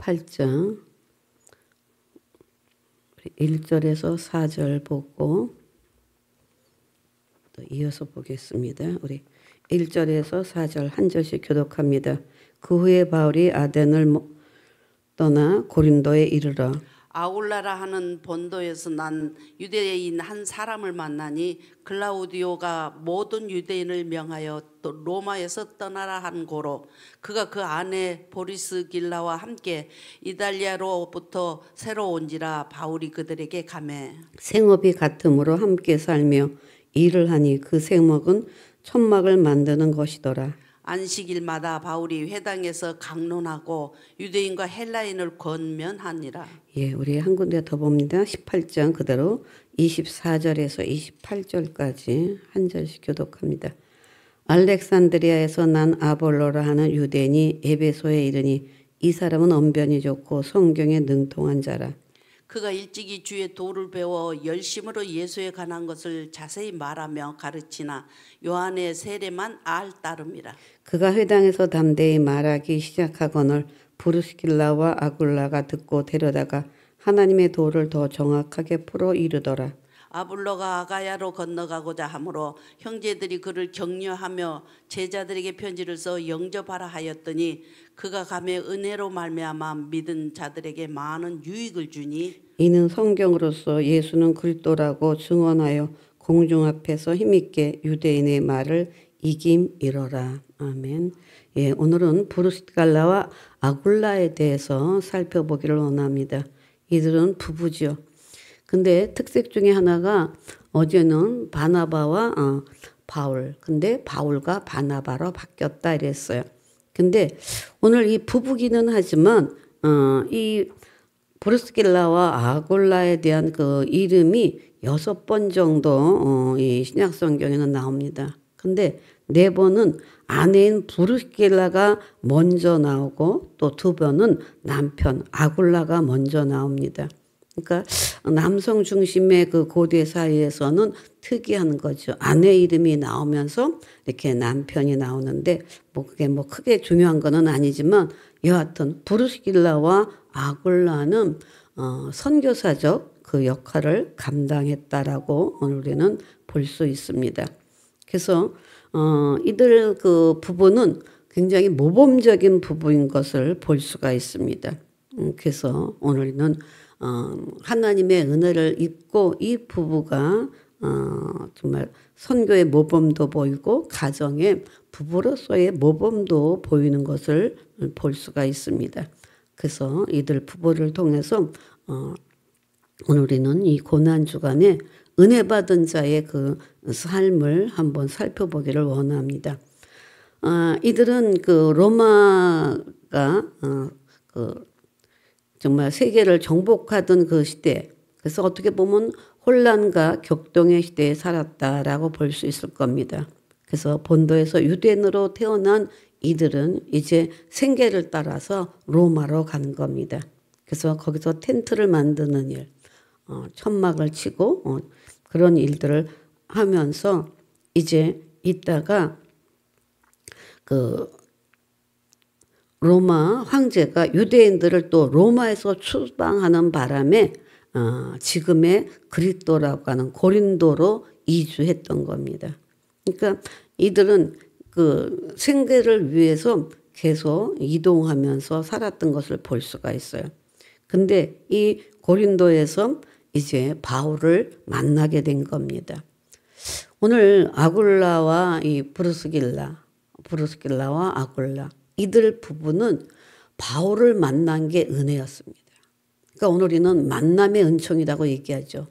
18장 1절에서 4절 보고 또 이어서 보겠습니다. 우리 1절에서 4절 한 절씩 교독합니다. 그 후에 바울이 아덴을 떠나 고린도에 이르러 아굴라라 하는 본도에서 난 유대인 한 사람을 만나니 글라우디오가 모든 유대인을 명하여 또 로마에서 떠나라 한 고로 그가 그 아내 보리스길라와 함께 이달리아로부터 새로 온지라 바울이 그들에게 가매 생업이 같으므로 함께 살며 일을 하니 그 생업은 천막을 만드는 것이더라. 안식일마다 바울이 회당에서 강론하고 유대인과 헬라인을 권면하니라. 예, 우리 한 군데 더 봅니다. 18장 그대로 24절에서 28절까지 한 절씩 교독합니다. 알렉산드리아에서 난 아볼로라 하는 유대인이 에베소에 이르니 이 사람은 언변이 좋고 성경에 능통한 자라. 그가 일찍이 주의 도를 배워 열심으로 예수에 관한 것을 자세히 말하며 가르치나 요한의 세례만 따름이라. 그가 회당에서 담대히 말하기 시작하거늘 브루스길라와 아굴라가 듣고 데려다가 하나님의 도를 더 정확하게 풀어 이르더라. 아블로가 아가야로 건너가고자 하므로 형제들이 그를 격려하며 제자들에게 편지를 써 영접하라 하였더니 그가 가매 은혜로 말미암아 믿은 자들에게 많은 유익을 주니 이는 성경으로서 예수는 그리스도라고 증언하여 공중 앞에서 힘있게 유대인의 말을 이김이러라. 아멘. 예, 오늘은 브루스갈라와 아굴라에 대해서 살펴보기를 원합니다. 이들은 부부지요. 근데 특색 중에 하나가 어제는 바나바와 바울. 근데 바울과 바나바로 바뀌었다 이랬어요. 근데 오늘 이 부부기는 하지만 이 브루스길라와 아굴라에 대한 그 이름이 6번 정도 이 신약 성경에는 나옵니다. 근데 4번은 아내인 브루스길라가 먼저 나오고 또 2번은 남편 아굴라가 먼저 나옵니다. 그러니까 남성 중심의 그 고대 사회에서는 특이한 거죠. 아내 이름이 나오면서 이렇게 남편이 나오는데 뭐 그게 뭐 크게 중요한 거는 아니지만 여하튼 브루스길라와 아굴라는 선교사적 그 역할을 감당했다라고 오늘 우리는 볼 수 있습니다. 그래서 이들 그 부부는 굉장히 모범적인 부부인 것을 볼 수가 있습니다. 그래서 오늘은 하나님의 은혜를 입고 이 부부가 정말 선교의 모범도 보이고 가정의 부부로서의 모범도 보이는 것을 볼 수가 있습니다. 그래서 이들 부부를 통해서 오늘 우리는 이 고난주간에 은혜 받은 자의 그 삶을 한번 살펴보기를 원합니다. 이들은 그 로마가 정말 세계를 정복하던 그 시대, 그래서 어떻게 보면 혼란과 격동의 시대에 살았다라고 볼 수 있을 겁니다. 그래서 본도에서 유대인으로 태어난 이들은 이제 생계를 따라서 로마로 가는 겁니다. 그래서 거기서 텐트를 만드는 일, 천막을 치고 그런 일들을 하면서 이제 있다가 그 로마 황제가 유대인들을 또 로마에서 추방하는 바람에 지금의 그리스도라고 하는 고린도로 이주했던 겁니다. 그러니까 이들은 그 생계를 위해서 계속 이동하면서 살았던 것을 볼 수가 있어요. 근데 이 고린도에서 이제 바울을 만나게 된 겁니다. 오늘 아굴라와 이 브루스길라와 아굴라 이들 부부는 바울을 만난 게 은혜였습니다. 그러니까 오늘 우리는 만남의 은총이라고 얘기하죠.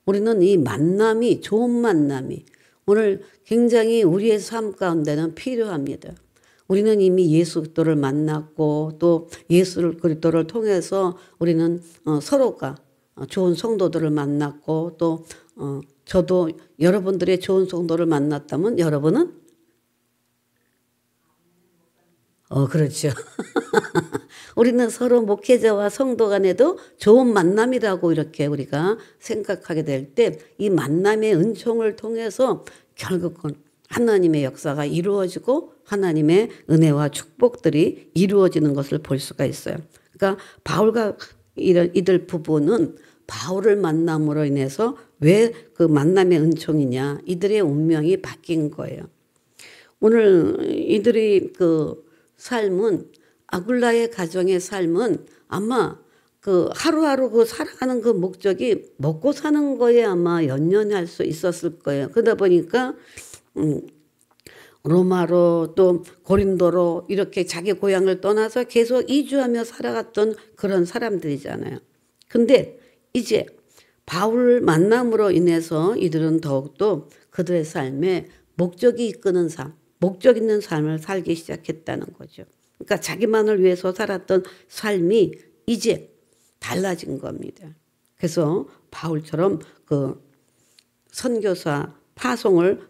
우리는 이 만남이 좋은 만남이 오늘 굉장히 우리의 삶 가운데는 필요합니다. 우리는 이미 예수 그리스도를 만났고 또 예수 그리스도를 통해서 우리는 서로가 좋은 성도들을 만났고 또 저도 여러분들의 좋은 성도를 만났다면 여러분은 그렇죠. 우리는 서로 목회자와 성도 간에도 좋은 만남이라고 이렇게 우리가 생각하게 될 때 이 만남의 은총을 통해서 결국은 하나님의 역사가 이루어지고 하나님의 은혜와 축복들이 이루어지는 것을 볼 수가 있어요. 그러니까 바울과 이들 부부는 바울을 만남으로 인해서 왜 그 만남의 은총이냐, 이들의 운명이 바뀐 거예요. 오늘 이들의 그 삶은, 아굴라의 가정의 삶은 아마 그 하루하루 그 살아가는 그 목적이 먹고 사는 거에 아마 연연할 수 있었을 거예요. 그러다 보니까 로마로 또 고린도로 이렇게 자기 고향을 떠나서 계속 이주하며 살아갔던 그런 사람들이잖아요. 근데 이제 바울 만남으로 인해서 이들은 더욱더 그들의 삶에 목적이 이끄는 삶, 목적 있는 삶을 살기 시작했다는 거죠. 그러니까 자기만을 위해서 살았던 삶이 이제 달라진 겁니다. 그래서 바울처럼 그 선교사 파송을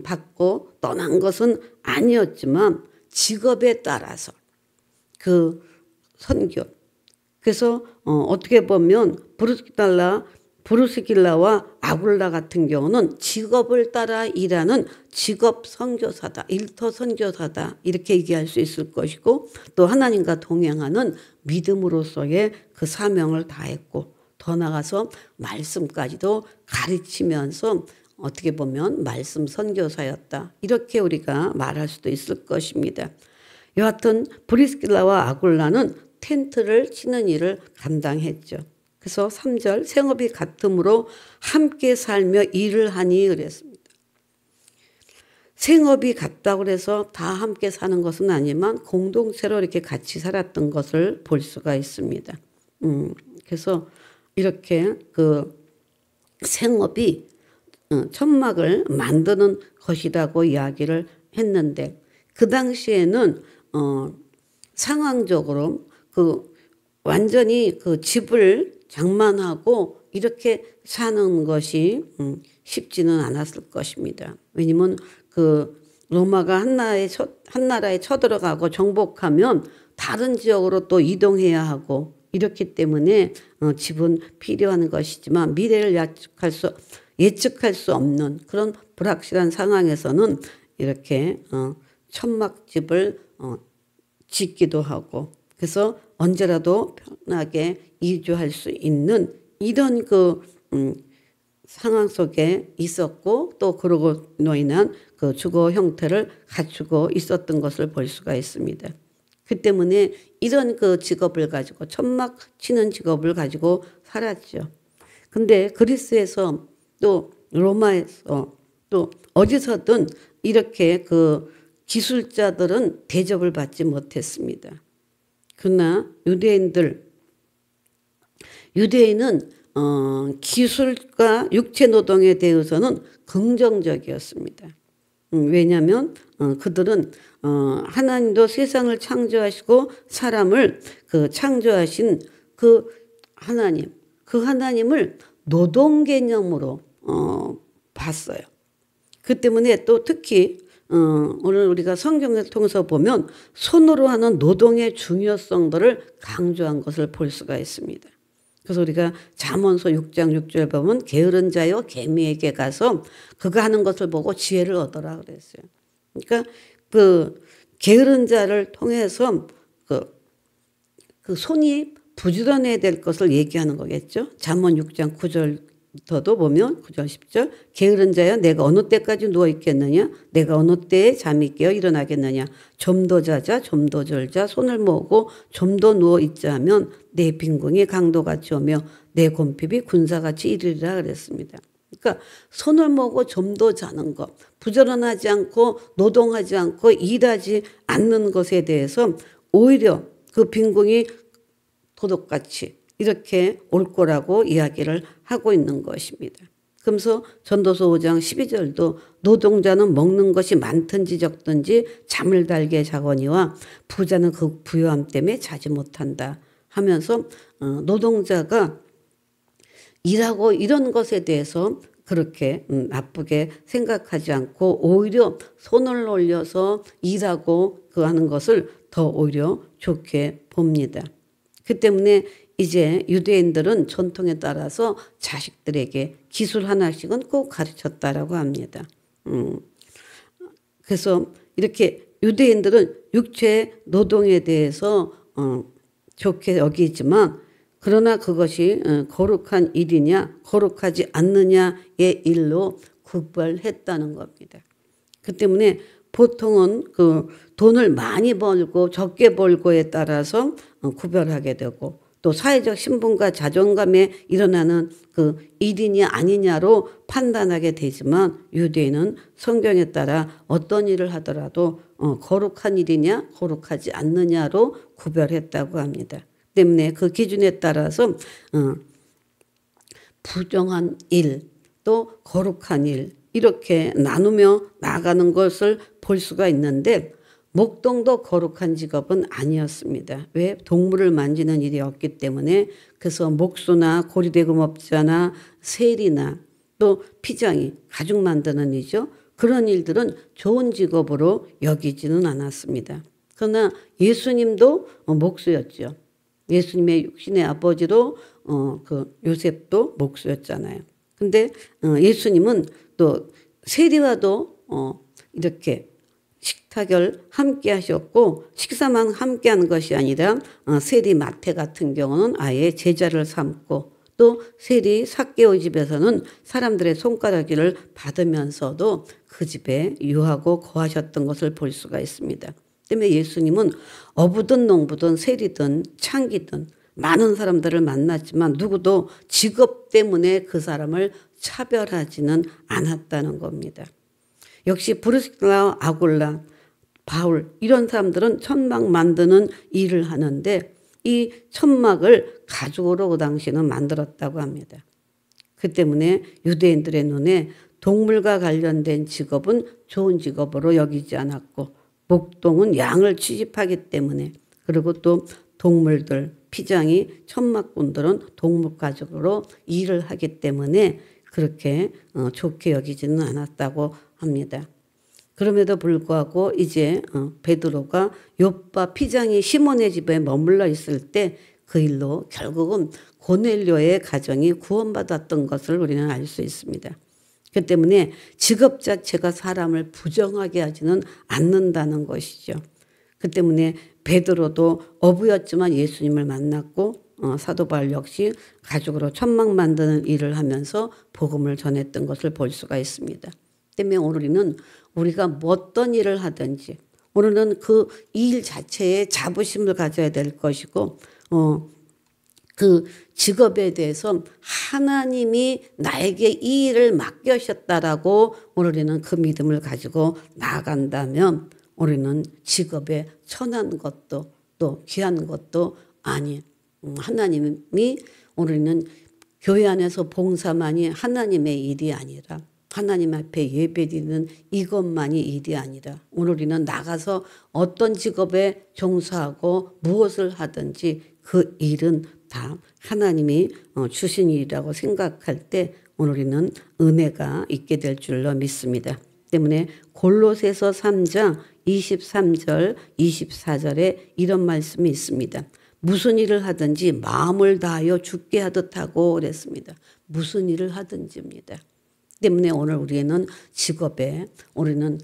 받고 떠난 것은 아니었지만 직업에 따라서 그 선교. 그래서 어떻게 보면 브루스길라와 아굴라 같은 경우는 직업을 따라 일하는 직업 선교사다, 일터 선교사다, 이렇게 얘기할 수 있을 것이고, 또 하나님과 동행하는 믿음으로서의 그 사명을 다했고, 더 나아가서 말씀까지도 가르치면서 어떻게 보면 말씀 선교사였다, 이렇게 우리가 말할 수도 있을 것입니다. 여하튼 브리스길라와 아굴라는 텐트를 치는 일을 감당했죠. 그래서 3절 생업이 같으므로 함께 살며 일을 하니 그랬습니다. 생업이 같다고 그래서 다 함께 사는 것은 아니지만 공동체로 이렇게 같이 살았던 것을 볼 수가 있습니다. 그래서 이렇게 그 생업이 천막을 만드는 것이라고 이야기를 했는데, 그 당시에는 상황적으로 그 완전히 그 집을 장만하고 이렇게 사는 것이 쉽지는 않았을 것입니다. 왜냐면 그 로마가 한 나라에 쳐들어가고 정복하면 다른 지역으로 또 이동해야 하고 이렇기 때문에 집은 필요한 것이지만 미래를 예측할 수 없는 그런 불확실한 상황에서는 이렇게 천막집을 짓기도 하고, 그래서 언제라도 편하게 이주할 수 있는 이런 그 상황 속에 있었고, 또 그러고 인한 그 주거 형태를 갖추고 있었던 것을 볼 수가 있습니다. 그 때문에 이런 그 직업을 가지고, 천막 치는 직업을 가지고 살았죠. 근데 그리스에서 또 로마에서 또 어디서든 이렇게 그 기술자들은 대접을 받지 못했습니다. 그러나 유대인은 기술과 육체 노동에 대해서는 긍정적이었습니다. 왜냐하면 그들은 하나님도 세상을 창조하시고 사람을 그 창조하신 그 하나님을 노동 개념으로 봤어요. 그 때문에 또 특히 오늘 우리가 성경을 통해서 보면 손으로 하는 노동의 중요성들을 강조한 것을 볼 수가 있습니다. 그래서 우리가 잠언서 6장 6절 보면 게으른 자여 개미에게 가서 그가 하는 것을 보고 지혜를 얻어라 그랬어요. 그러니까 그 게으른 자를 통해서 그 손이 부지런해야 될 것을 얘기하는 거겠죠. 잠언 6장 9절도 보면 9절 10절 게으른 자여 내가 어느 때까지 누워 있겠느냐, 내가 어느 때에 잠이 깨어 일어나겠느냐, 좀 더 자자 좀 더 졸자 손을 모으고 좀 더 누워 있자 하면 내 빈궁이 강도같이 오며 내 곰핍이 군사같이 이르리라 그랬습니다. 그러니까 손을 모으고 좀 더 자는 것, 부지런하지 않고 노동하지 않고 일하지 않는 것에 대해서 오히려 그 빈궁이 도둑같이 이렇게 올 거라고 이야기를 하고 있는 것입니다. 그러면서 전도서 5장 12절도 노동자는 먹는 것이 많든지 적든지 잠을 달게 자거니와 부자는 그 부요함 때문에 자지 못한다 하면서 노동자가 일하고 이런 것에 대해서 그렇게 나쁘게 생각하지 않고 오히려 손을 올려서 일하고 그 하는 것을 더 오히려 좋게 봅니다. 그 때문에 이제 유대인들은 전통에 따라서 자식들에게 기술 하나씩은 꼭 가르쳤다라고 합니다. 그래서 이렇게 유대인들은 육체 노동에 대해서 좋게 여기지만 그러나 그것이 거룩한 일이냐 거룩하지 않느냐의 일로 구별했다는 겁니다. 그 때문에 보통은 그 돈을 많이 벌고 적게 벌고에 따라서 구별하게 되고 또 사회적 신분과 자존감에 일어나는 그 일이냐 아니냐로 판단하게 되지만 유대인은 성경에 따라 어떤 일을 하더라도 거룩한 일이냐 거룩하지 않느냐로 구별했다고 합니다. 때문에 그 기준에 따라서 부정한 일 또 거룩한 일 이렇게 나누며 나가는 것을 볼 수가 있는데 목동도 거룩한 직업은 아니었습니다. 왜? 동물을 만지는 일이 없기 때문에. 그래서 목수나 고리대금업자나 세리나 또 피장이 가죽 만드는 일이죠. 그런 일들은 좋은 직업으로 여기지는 않았습니다. 그러나 예수님도 목수였죠. 예수님의 육신의 아버지로 그 요셉도 목수였잖아요. 근데 예수님은 또 세리와도 이렇게 식탁을 함께 하셨고 식사만 함께 하는 것이 아니라 세리 마태 같은 경우는 아예 제자를 삼고 또 세리 삭개오 집에서는 사람들의 손가락질을 받으면서도 그 집에 유하고 거하셨던 것을 볼 수가 있습니다. 때문에 예수님은 어부든 농부든 세리든 창기든 많은 사람들을 만났지만 누구도 직업 때문에 그 사람을 차별하지는 않았다는 겁니다. 역시 브리스길라, 아굴라, 바울 이런 사람들은 천막 만드는 일을 하는데 이 천막을 가죽으로 그 당시에는 만들었다고 합니다. 그 때문에 유대인들의 눈에 동물과 관련된 직업은 좋은 직업으로 여기지 않았고 목동은 양을 취집하기 때문에 그리고 또 동물들 피장이 천막꾼들은 동물 가죽으로 일을 하기 때문에 그렇게 좋게 여기지는 않았다고 합니다. 그럼에도 불구하고 이제 베드로가 욥바 피장이 시몬의 집에 머물러 있을 때 그 일로 결국은 고넬료의 가정이 구원받았던 것을 우리는 알 수 있습니다. 그 때문에 직업 자체가 사람을 부정하게 하지는 않는다는 것이죠. 그 때문에 베드로도 어부였지만 예수님을 만났고 사도 바울 역시 가죽으로 천막 만드는 일을 하면서 복음을 전했던 것을 볼 수가 있습니다. 때문에 오늘은 우리가 어떤 일을 하든지 오늘은 그 일 자체에 자부심을 가져야 될 것이고 그 직업에 대해서 하나님이 나에게 이 일을 맡겨셨다라고 우리는 그 믿음을 가지고 나아간다면 우리는 직업에 천한 것도 또 귀한 것도 아닌 하나님이 우리는 교회 안에서 봉사만이 하나님의 일이 아니라 하나님 앞에 예배드리는 이것만이 일이 아니라 우리는 나가서 어떤 직업에 종사하고 무엇을 하든지 그 일은 다 하나님이 주신 일이라고 생각할 때 우리는 은혜가 있게 될 줄로 믿습니다. 때문에 골로새서 3장 23절 24절에 이런 말씀이 있습니다. 무슨 일을 하든지 마음을 다하여 죽게 하듯 하고 그랬습니다. 무슨 일을 하든지입니다. 때문에 오늘 우리는 직업에 우리는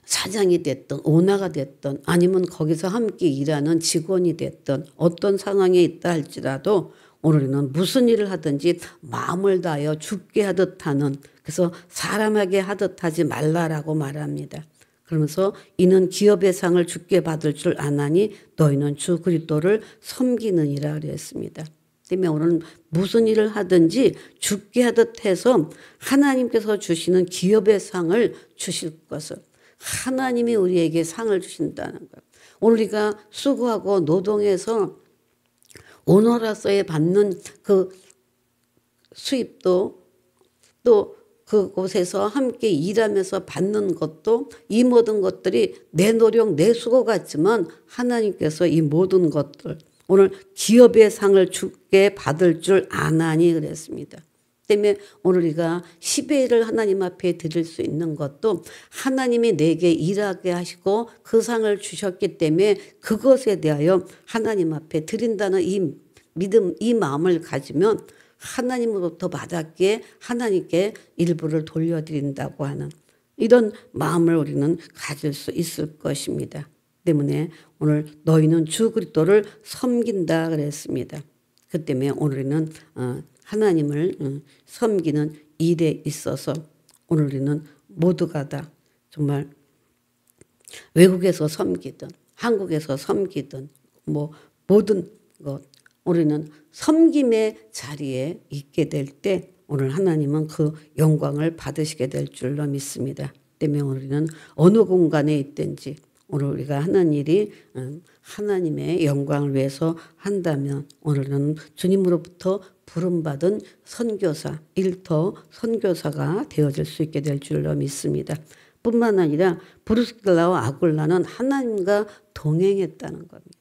사장이 됐든 오너가 됐든 아니면 거기서 함께 일하는 직원이 됐든 어떤 상황에 있다 할지라도 오늘은 무슨 일을 하든지 마음을 다하여 죽게 하듯 하는 그래서 사람에게 하듯 하지 말라라고 말합니다. 그러면서 이는 기업의 상을 주께 받을 줄 아나니 너희는 주 그리스도를 섬기느니라 그랬습니다. 때문에 오늘은 무슨 일을 하든지 죽게 하듯 해서 하나님께서 주시는 기업의 상을 주실 것을 하나님이 우리에게 상을 주신다는 거예요. 오늘 우리가 수고하고 노동해서 오너로서의 받는 그 수입도 또 그곳에서 함께 일하면서 받는 것도 이 모든 것들이 내 노력 내 수고 같지만 하나님께서 이 모든 것들 오늘 기업의 상을 주께 받을 줄 아나니 그랬습니다. 때문에 오늘 우리가 10의 1을 하나님 앞에 드릴 수 있는 것도 하나님이 내게 일하게 하시고 그 상을 주셨기 때문에 그것에 대하여 하나님 앞에 드린다는 이 믿음, 이 마음을 가지면 하나님으로부터 받았기에 하나님께 일부를 돌려드린다고 하는 이런 마음을 우리는 가질 수 있을 것입니다. 때문에 오늘 너희는 주 그리스도를 섬긴다 그랬습니다. 그 때문에 오늘은 하나님을 섬기는 일에 있어서 오늘 우리는 모두가 다 정말 외국에서 섬기든 한국에서 섬기든 뭐 모든 것 우리는 섬김의 자리에 있게 될 때 오늘 하나님은 그 영광을 받으시게 될 줄로 믿습니다. 때문에 우리는 어느 공간에 있든지 오늘 우리가 하는 일이 하나님의 영광을 위해서 한다면 오늘은 주님으로부터 부름받은 선교사, 일터 선교사가 되어질 수 있게 될 줄로 믿습니다. 뿐만 아니라 브리스길라와 아굴라는 하나님과 동행했다는 겁니다.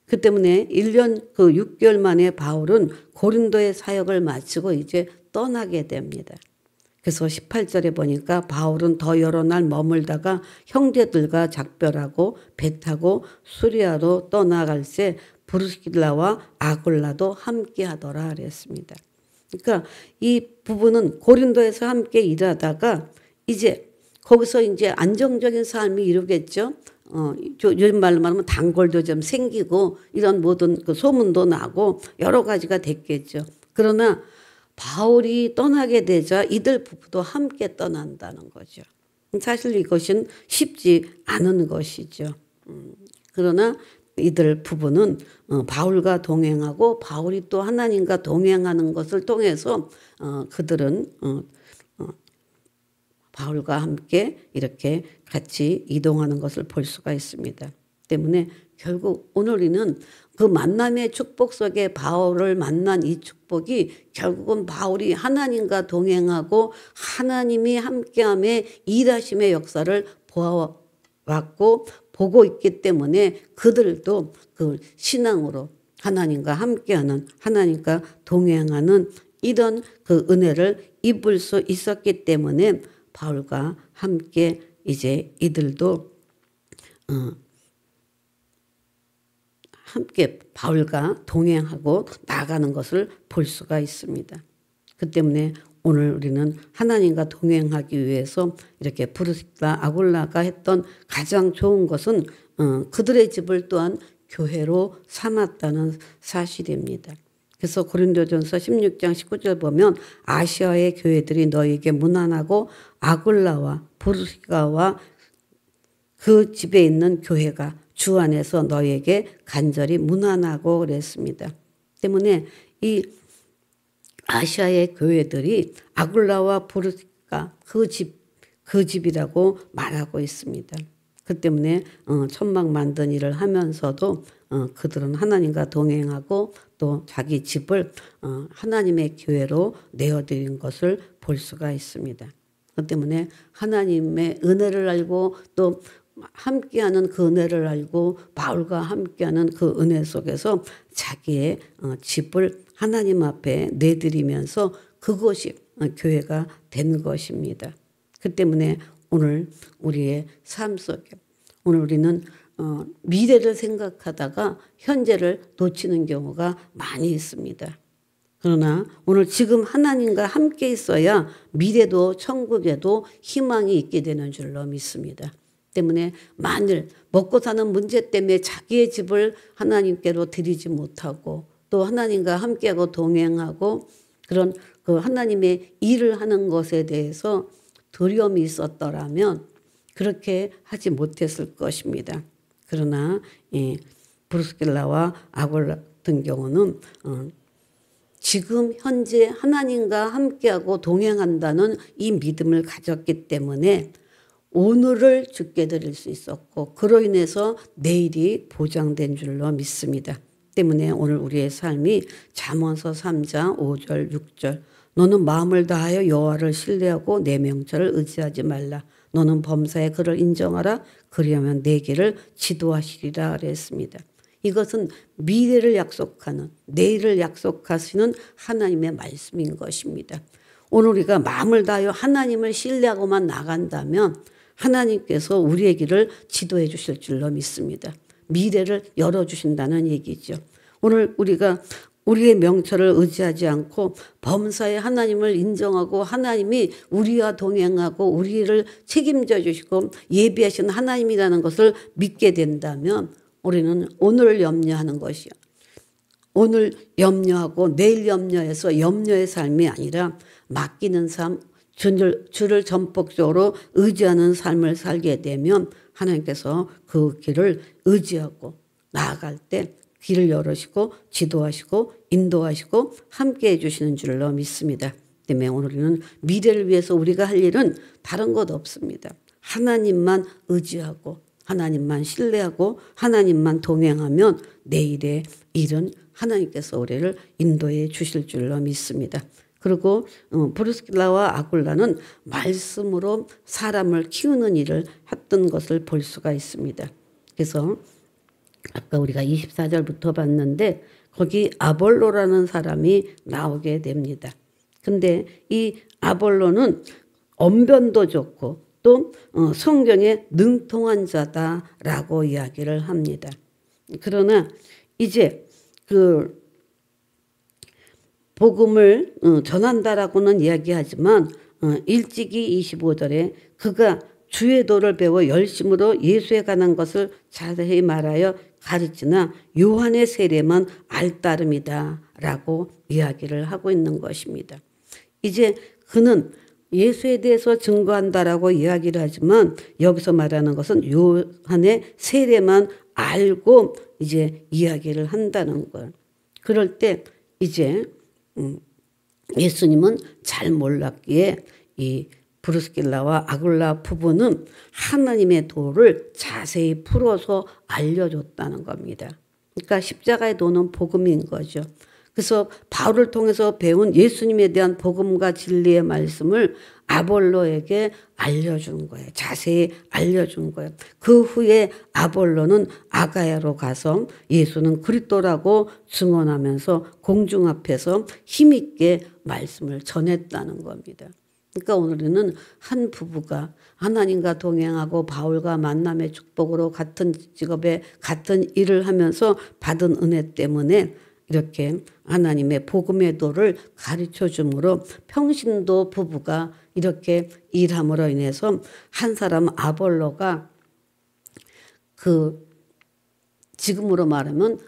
그 때문에 1년 6개월 만에 바울은 고린도의 사역을 마치고 이제 떠나게 됩니다. 그래서 18절에 보니까 바울은 더 여러 날 머물다가 형제들과 작별하고 배 타고 수리아로 떠나갈 때 브리스길라와 아굴라도 함께 하더라 그랬습니다. 그러니까 이 부부는 고린도에서 함께 일하다가 이제 거기서 이제 안정적인 삶이 이루겠죠. 요즘 말로 말하면 단골도 좀 생기고 이런 모든 그 소문도 나고 여러 가지가 됐겠죠. 그러나 바울이 떠나게 되자 이들 부부도 함께 떠난다는 거죠. 사실 이것은 쉽지 않은 것이죠. 그러나 이들 부부는 바울과 동행하고 바울이 또 하나님과 동행하는 것을 통해서 그들은 바울과 함께 이렇게 같이 이동하는 것을 볼 수가 있습니다. 때문에 결국 오늘 우리는 그 만남의 축복 속에 바울을 만난 이 축복이 결국은 바울이 하나님과 동행하고 하나님이 함께함의 일하심의 역사를 보아왔고 보고 있기 때문에 그들도 그 신앙으로 하나님과 함께하는 하나님과 동행하는 이런 그 은혜를 입을 수 있었기 때문에 바울과 함께 이제 이들도 함께 바울과 동행하고 나가는 것을 볼 수가 있습니다. 그 때문에 오늘 우리는 하나님과 동행하기 위해서 이렇게 브리스길라 아굴라가 했던 가장 좋은 것은 그들의 집을 또한 교회로 삼았다는 사실입니다. 그래서 고린도전서 16장 19절 보면 아시아의 교회들이 너에게 문안하고 아굴라와 브리스길라와 그 집에 있는 교회가 주 안에서 너에게 간절히 문안하고 그랬습니다. 때문에 이 아시아의 교회들이 아굴라와 브리스길라 그 집이라고 말하고 있습니다. 그 때문에 천막 만든 일을 하면서도 그들은 하나님과 동행하고 또 자기 집을 하나님의 교회로 내어드린 것을 볼 수가 있습니다. 그 때문에 하나님의 은혜를 알고 또 함께하는 그 은혜를 알고 바울과 함께하는 그 은혜 속에서 자기의 집을 하나님 앞에 내드리면서 그것이 교회가 된 것입니다. 그 때문에 오늘 우리의 삶 속에 오늘 우리는 미래를 생각하다가 현재를 놓치는 경우가 많이 있습니다. 그러나 오늘 지금 하나님과 함께 있어야 미래도 천국에도 희망이 있게 되는 줄로 믿습니다. 때문에 만일 먹고 사는 문제 때문에 자기의 집을 하나님께로 드리지 못하고 또 하나님과 함께하고 동행하고 그런 그 하나님의 일을 하는 것에 대해서 두려움이 있었더라면 그렇게 하지 못했을 것입니다. 그러나 브리스길라와 아굴라 같은 경우는 지금 현재 하나님과 함께하고 동행한다는 이 믿음을 가졌기 때문에 오늘을 주께 드릴 수 있었고 그로 인해서 내일이 보장된 줄로 믿습니다. 때문에 오늘 우리의 삶이 잠언서 3장 5절 6절 너는 마음을 다하여 여호와를 신뢰하고 내 명철을 의지하지 말라. 너는 범사에 그를 인정하라. 그리하면 내 길을 지도하시리라 그랬습니다. 이것은 미래를 약속하는 내일을 약속하시는 하나님의 말씀인 것입니다. 오늘 우리가 마음을 다하여 하나님을 신뢰하고만 나간다면 하나님께서 우리의 길을 지도해 주실 줄로 믿습니다. 미래를 열어주신다는 얘기죠. 오늘 우리가 우리의 명철을 의지하지 않고 범사의 하나님을 인정하고 하나님이 우리와 동행하고 우리를 책임져 주시고 예비하신 하나님이라는 것을 믿게 된다면 우리는 오늘 염려하는 것이야. 오늘 염려하고 내일 염려해서 염려의 삶이 아니라 맡기는 삶, 주를 전폭적으로 의지하는 삶을 살게 되면 하나님께서 그 길을 의지하고 나아갈 때 길을 열으시고 지도하시고 인도하시고 함께 해주시는 줄로 믿습니다. 때문에 오늘은 미래를 위해서 우리가 할 일은 다른 것 없습니다. 하나님만 의지하고 하나님만 신뢰하고 하나님만 동행하면 내일의 일은 하나님께서 우리를 인도해 주실 줄로 믿습니다. 그리고 브리스길라와 아굴라는 말씀으로 사람을 키우는 일을 했던 것을 볼 수가 있습니다. 그래서 아까 우리가 24절부터 봤는데 거기 아볼로라는 사람이 나오게 됩니다. 근데 이 아볼로는 언변도 좋고 또 성경에 능통한 자다라고 이야기를 합니다. 그러나 이제 그 복음을 전한다라고는 이야기하지만 일찍이 25절에 그가 주의 도를 배워 열심으로 예수에 관한 것을 자세히 말하여 가르치나 요한의 세례만 알따름이다 라고 이야기를 하고 있는 것입니다. 이제 그는 예수에 대해서 증거한다라고 이야기를 하지만 여기서 말하는 것은 요한의 세례만 알고 이제 이야기를 한다는 거예요. 그럴 때 이제 예수님은 잘 몰랐기에 이 브리스길라와 아굴라 부부는 하나님의 도를 자세히 풀어서 알려줬다는 겁니다. 그러니까 십자가의 도는 복음인 거죠. 그래서 바울을 통해서 배운 예수님에 대한 복음과 진리의 말씀을 아볼로에게 알려준 거예요. 자세히 알려준 거예요. 그 후에 아볼로는 아가야로 가서 예수는 그리스도라고 증언하면서 공중 앞에서 힘있게 말씀을 전했다는 겁니다. 그러니까 오늘은 한 부부가 하나님과 동행하고 바울과 만남의 축복으로 같은 직업에 같은 일을 하면서 받은 은혜 때문에 이렇게 하나님의 복음의 도를 가르쳐 줌으로 평신도 부부가 이렇게 일함으로 인해서 한 사람 아볼로가 그 지금으로 말하면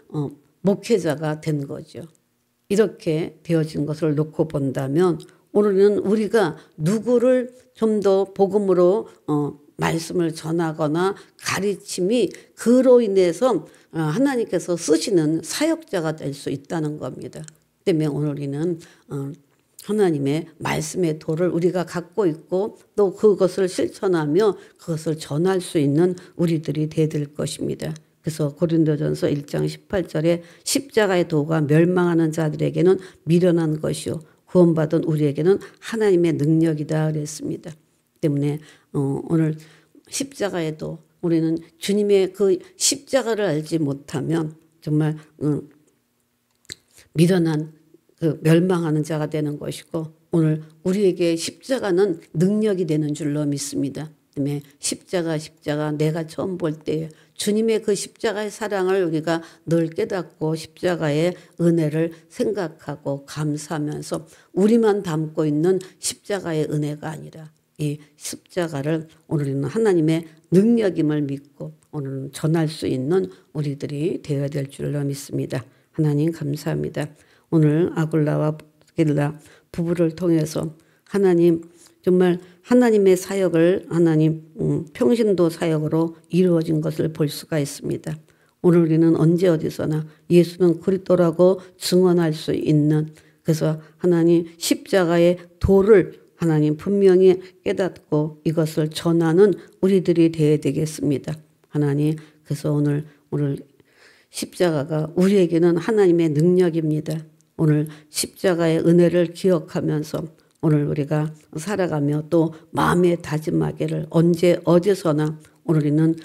목회자가 된 거죠. 이렇게 되어진 것을 놓고 본다면 오늘은 우리가 누구를 좀 더 복음으로 말씀을 전하거나 가르침이 그로 인해서 하나님께서 쓰시는 사역자가 될 수 있다는 겁니다. 때문에 오늘 우리는 하나님의 말씀의 도를 우리가 갖고 있고 또 그것을 실천하며 그것을 전할 수 있는 우리들이 되어야 될 것입니다. 그래서 고린도전서 1장 18절에 십자가의 도가 멸망하는 자들에게는 미련한 것이요 구원받은 우리에게는 하나님의 능력이다 그랬습니다. 때문에 오늘 십자가의 도 우리는 주님의 그 십자가를 알지 못하면 정말 미련한 그 멸망하는 자가 되는 것이고 오늘 우리에게 십자가는 능력이 되는 줄로 믿습니다. 때문에 십자가 내가 처음 볼 때 주님의 그 십자가의 사랑을 우리가 늘 깨닫고 십자가의 은혜를 생각하고 감사하면서 우리만 담고 있는 십자가의 은혜가 아니라 이 십자가를 오늘은 하나님의 능력임을 믿고 오늘은 전할 수 있는 우리들이 되어야 될 줄로 믿습니다. 하나님 감사합니다. 오늘 아굴라와 브리스길라 부부를 통해서 하나님 정말 하나님의 사역을 하나님 평신도 사역으로 이루어진 것을 볼 수가 있습니다. 오늘 우리는 언제 어디서나 예수는 그리스도라고 증언할 수 있는 그래서 하나님 십자가의 도를 하나님 분명히 깨닫고 이것을 전하는 우리들이 되어야 되겠습니다. 하나님 그래서 오늘 십자가가 우리에게는 하나님의 능력입니다. 오늘 십자가의 은혜를 기억하면서 오늘 우리가 살아가며 또 마음에 다짐하기를 언제 어디서나 오늘은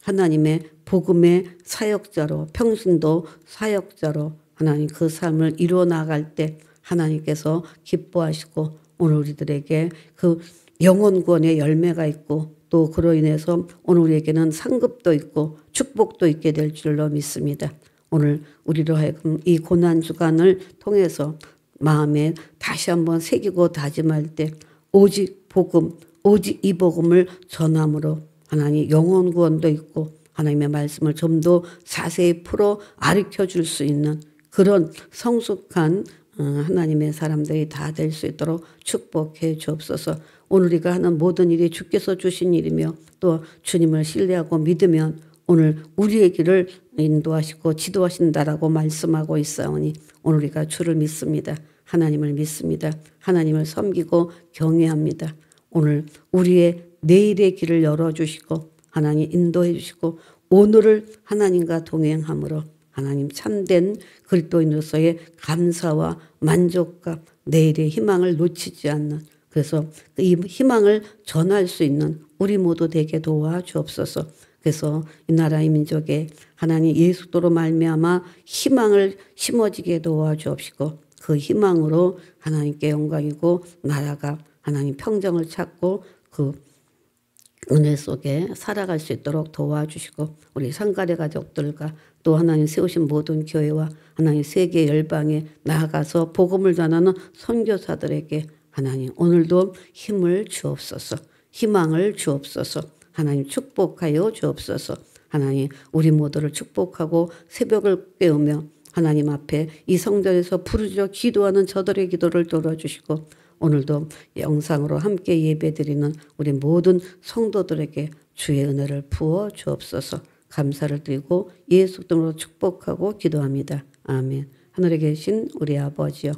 하나님의 복음의 사역자로 평신도 사역자로 하나님 그 삶을 이루어 나갈 때 하나님께서 기뻐하시고 오늘 우리들에게 그 영혼 구원의 열매가 있고 또 그로 인해서 오늘 우리에게는 상급도 있고 축복도 있게 될 줄로 믿습니다. 오늘 우리로 하여금 이 고난주간을 통해서 마음에 다시 한번 새기고 다짐할 때 오직 복음, 오직 이 복음을 전함으로 하나님 영혼 구원도 있고 하나님의 말씀을 좀 더 자세히 풀어 가르쳐 줄 수 있는 그런 성숙한 하나님의 사람들이 다 될 수 있도록 축복해 주옵소서. 오늘 우리가 하는 모든 일이 주께서 주신 일이며 또 주님을 신뢰하고 믿으면 오늘 우리의 길을 인도하시고 지도하신다라고 말씀하고 있사오니 오늘 우리가 주를 믿습니다. 하나님을 믿습니다. 하나님을 섬기고 경외합니다. 오늘 우리의 내일의 길을 열어주시고 하나님 인도해 주시고 오늘을 하나님과 동행함으로 하나님 참된 그리스도인으로서의 감사와 만족과 내일의 희망을 놓치지 않는 그래서 이 희망을 전할 수 있는 우리 모두 되게 도와주옵소서. 그래서 이 나라 이 민족에 하나님 예수도로 말미암아 희망을 심어지게 도와주옵시고 그 희망으로 하나님께 영광이고 나라가 하나님 평정을 찾고 그 은혜 속에 살아갈 수 있도록 도와주시고 우리 상가래 가족들과 또 하나님 세우신 모든 교회와 하나님 세계 열방에 나아가서 복음을 전하는 선교사들에게 하나님 오늘도 힘을 주옵소서. 희망을 주옵소서. 하나님 축복하여 주옵소서. 하나님 우리 모두를 축복하고 새벽을 깨우며 하나님 앞에 이 성전에서 부르짖어 기도하는 저들의 기도를 들어주시고 오늘도 영상으로 함께 예배드리는 우리 모든 성도들에게 주의 은혜를 부어 주옵소서. 감사를 드리고 예수 이름으로 축복하고 기도합니다. 아멘. 하늘에 계신 우리 아버지여